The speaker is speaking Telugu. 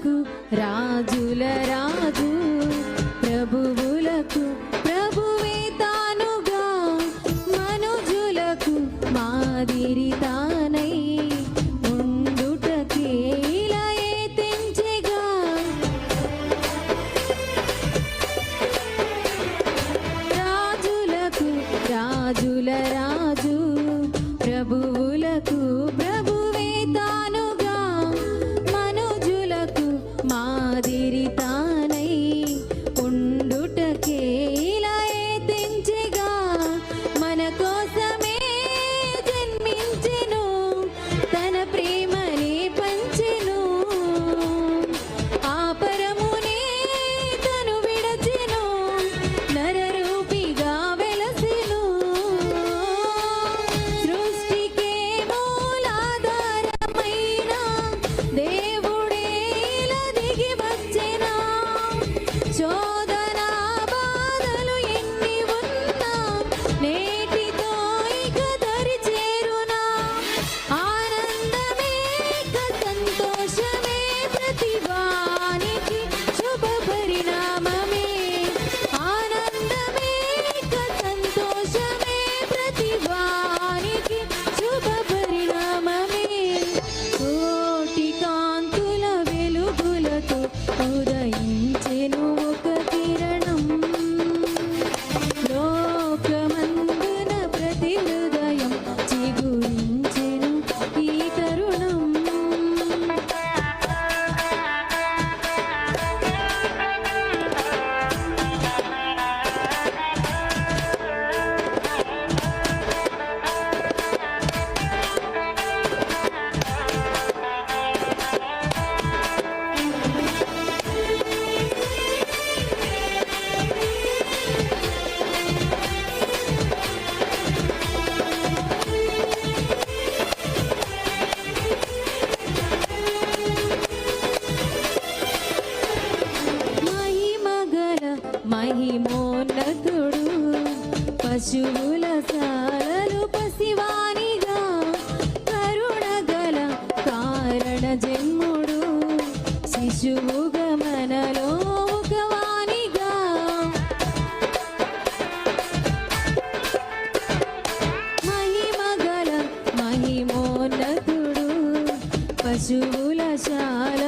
ప్రభువులకు రాజుల రాజు, ప్రభువులకు ప్రభువే తానుగా, మనుజులకు మాదిరి తానై ఉండుటకే ఇలాయే తెంచెగా. రాజులకు రాజుల రాజు, ప్రభువులకు ప్రభువే తానుగా, మనుజులకు మాదిరి తానై ఉండుటకే ఇలాయే తెంచెగా. మన కోసమే జన్మించెను, తన ప్రేమనే పంచెను, ఆ పరమునే తను విడచెను, నరరూపిగా వెలసెను. సృష్టికే మూలాధారమైన దేవుడే ఇలా దిగి వచ్చెనా. శోధన బాధలు ఎన్ని ఉన్నా నేటితో ఇక దరి చేరునా. ఆనందమే ఇక సంతోషమే ప్రతివానికి శుభ పరిణామమే. ఆనందమే ఇక సంతోషమే ప్రతివానికి శుభ పరిణామమే. కోటి కాంతుల వెలుగులతో ఉదయించెను ఒక కిరణం, లోకమందున ప్రతి హృదయం చిగురించెను ఈ తరుణం. మహిమగల మహిమోన్నతుడు, పశువుల సాలలు పసివానిగా, కరుణగల కారణ జన్ముడు, శిశువుగా మనలో ఒకవానిగా. మహిమగల మహిమోన్నతుడు, పశువుల శాల